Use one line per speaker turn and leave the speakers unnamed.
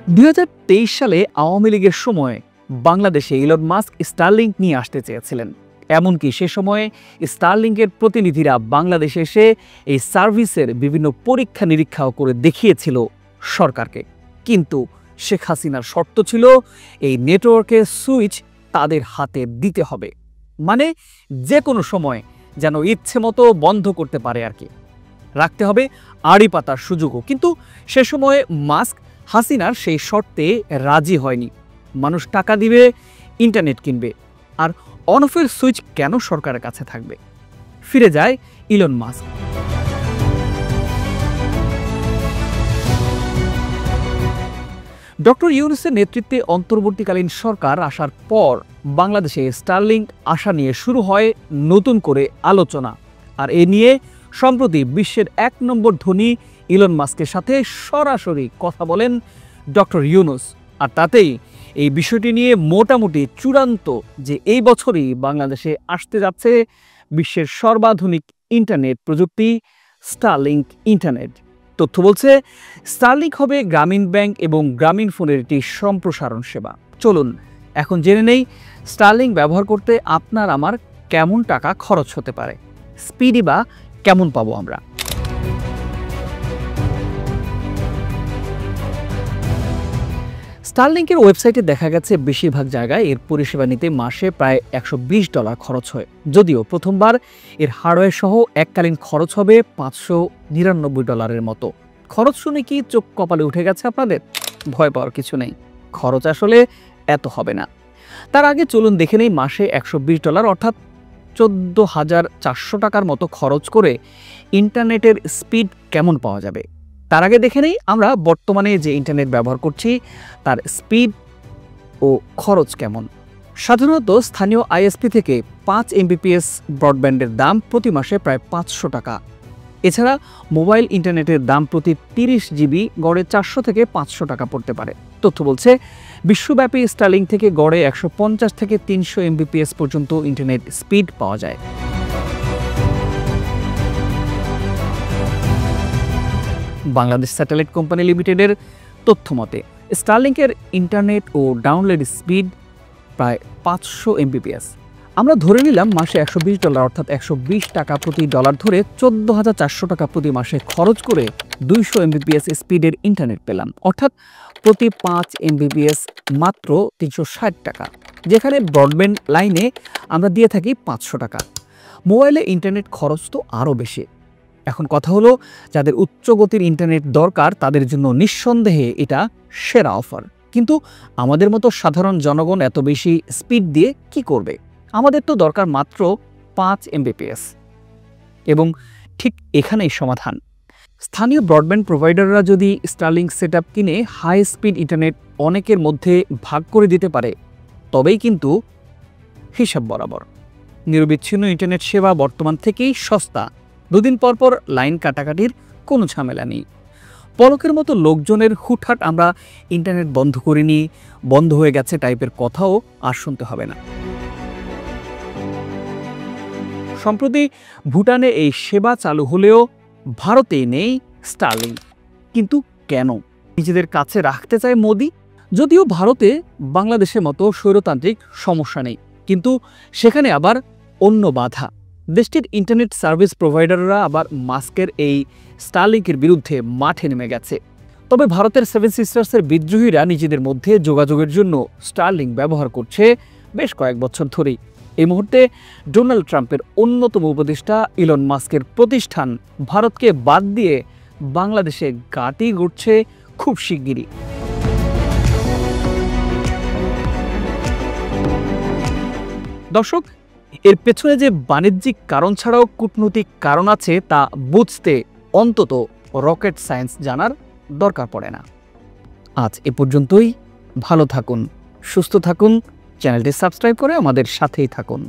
2023 সালে আওয়ামী লীগের সময় বাংলাদেশে ইলন মাস্ক স্টারলিংক নিয়ে আসতে চেয়েছিলেন। এমনকি সে সময়ে স্টারলিংকের প্রতিনিধিরা বাংলাদেশে এসে এই সার্ভিসের বিভিন্ন পরীক্ষা নিরীক্ষাও করে দেখিয়েছিল সরকারকে। কিন্তু শেখ হাসিনার শর্ত ছিল এই নেটওয়ার্কের সুইচ তাদের হাতে দিতে হবে, মানে যে কোনো সময় যেন ইচ্ছে মতো বন্ধ করতে পারে আর কি, রাখতে হবে আড়ি পাতার সুযোগও। কিন্তু সে সময় মাস্ক হাসিনার সেই শর্তে রাজি হয়নি। মানুষ টাকা দিবে, ইন্টারনেট কিনবে, আর অন অফের সুইচ কেন সরকারের কাছে থাকবে? ফিরে যায় ইলন মাস্ক। ডক্টর ইউনূসের নেতৃত্বে অন্তর্বর্তীকালীন সরকার আসার পর বাংলাদেশে স্টারলিংক আসা নিয়ে শুরু হয় নতুন করে আলোচনা। আর এ নিয়ে সম্প্রতি বিশ্বের 1 নম্বর ধনী ইলন মাস্কের সাথে সরাসরি কথা বলেন ডক্টর ইউনূস। আর তাতেই এই বিষয়টি নিয়ে মোটামুটি চূড়ান্ত যে এই বছরই বাংলাদেশে আসতে যাচ্ছে বিশ্বের সর্বাধুনিক ইন্টারনেট প্রযুক্তি স্টারলিংক ইন্টারনেট। তথ্য বলছে স্টারলিংক হবে গ্রামীণ ব্যাংক এবং গ্রামীণ ফোনের একটি সম্প্রসারণ সেবা। চলুন এখন জেনে নেই স্টারলিংক ব্যবহার করতে আপনার আমার কেমন টাকা খরচ হতে পারে, স্পিডই বা কেমন পাবো আমরা। স্টারলিংকের ওয়েবসাইটে দেখা গেছে বেশিরভাগ জায়গায় এর পরিষেবা নিতে মাসে প্রায় $120 খরচ হয়। যদিও প্রথমবার এর হার্ডওয়্যার সহ এককালীন খরচ হবে $599 মতো। খরচ শুনে কি চোখ কপালে উঠে গেছে আপনাদের? ভয় পাওয়ার কিছু নেই, খরচ আসলে এত হবে না। তার আগে চলুন দেখে নেই মাসে $120 অর্থাৎ 14,400 টাকার মতো খরচ করে ইন্টারনেটের স্পিড কেমন পাওয়া যাবে। তার আগে দেখে নেই আমরা বর্তমানে যে ইন্টারনেট ব্যবহার করছি তার স্পিড ও খরচ কেমন। সাধারণত স্থানীয় আইএসপি থেকে 5 Mbps ব্রডব্যান্ডের দাম প্রতি মাসে প্রায় $500 টাকা। এছাড়া মোবাইল ইন্টারনেটের দাম প্রতি 30 GB গড়ে $400 থেকে $500 টাকা পড়তে পারে। তথ্য বলছে বিশ্বব্যাপী স্টারলিংক থেকে গড়ে 150 থেকে 300 Mbps পর্যন্ত ইন্টারনেট স্পিড পাওয়া যায়। বাংলাদেশ স্যাটেলাইট কোম্পানি লিমিটেডের তথ্য মতে স্টারলিংকের ইন্টারনেট ও ডাউনলোড স্পিড প্রায় 500 Mbps। আমরা ধরে নিলাম মাসে $120 অর্থাৎ $120 টাকা প্রতি ডলার ধরে 14,400 টাকা প্রতি মাসে খরচ করে 200 Mbps স্পিডের ইন্টারনেট পেলাম, অর্থাৎ প্রতি 5 Mbps মাত্র 360 টাকা, যেখানে ব্রডব্যান্ড লাইনে আমরা দিয়ে থাকি $500 টাকা। মোবাইলে ইন্টারনেট খরচ তো আরও বেশি। এখন কথা হলো যাদের উচ্চ গতির ইন্টারনেট দরকার তাদের জন্য নিঃসন্দেহে এটা সেরা অফার। কিন্তু আমাদের মতো সাধারণ জনগণ এত বেশি স্পিড দিয়ে কি করবে? আমাদের তো দরকার মাত্র 5 Mbps। এবং ঠিক এখানেই সমাধান। স্থানীয় ব্রডব্যান্ড প্রোভাইডাররা যদি স্টারলিংক সেটআপ কিনে হাই স্পিড ইন্টারনেট অনেকের মধ্যে ভাগ করে দিতে পারে, তবেই কিন্তু হিসাব বরাবর। নিরবিচ্ছিন্ন ইন্টারনেট সেবা বর্তমান থেকেই সস্তা। 2 দিন পর পর লাইন কাটাকাটির কোনো ঝামেলা নেই। পলকের মতো লোকজনের হুটহাট আমরা ইন্টারনেট বন্ধ করিনি, বন্ধ হয়ে গেছে টাইপের কথাও আর শুনতে হবে না। সম্প্রতি ভুটানে এই সেবা চালু হলেও ভারতে নেই স্টারলিংক। কিন্তু কেন? নিজেদের কাছে রাখতে চায় মোদি। যদিও ভারতে বাংলাদেশের মতো স্বৈরতান্ত্রিক সমস্যা নেই, কিন্তু সেখানে আবার অন্য বাধা। দেশটির ইন্টারনেট সার্ভিস প্রোভাইডাররা আবার মাস্কের এই স্টারলিংকের বিরুদ্ধে মাঠে নেমে গেছে। তবে ভারতের 7 সিস্টার্সের বিদ্রোহীরা নিজেদের মধ্যে যোগাযোগের জন্য স্টারলিংক ব্যবহার করছে বেশ কয়েক বছর ধরেই। এই মুহূর্তে ডোনাল্ড ট্রাম্পের অন্যতম উপদেষ্টা ইলন মাস্কের প্রতিষ্ঠান ভারতকে বাদ দিয়ে বাংলাদেশে গাঁটি গড়ছে খুব শিগগিরই। দর্শক, এর পেছনে যে বাণিজ্যিক কারণ ছাড়াও কূটনৈতিক কারণ আছে তা বুঝতে অন্তত রকেট সায়েন্স জানার দরকার পড়ে না। আজ এ পর্যন্তই। ভালো থাকুন, সুস্থ থাকুন, চ্যানেলটি সাবস্ক্রাইব করে আমাদের সাথেই থাকুন।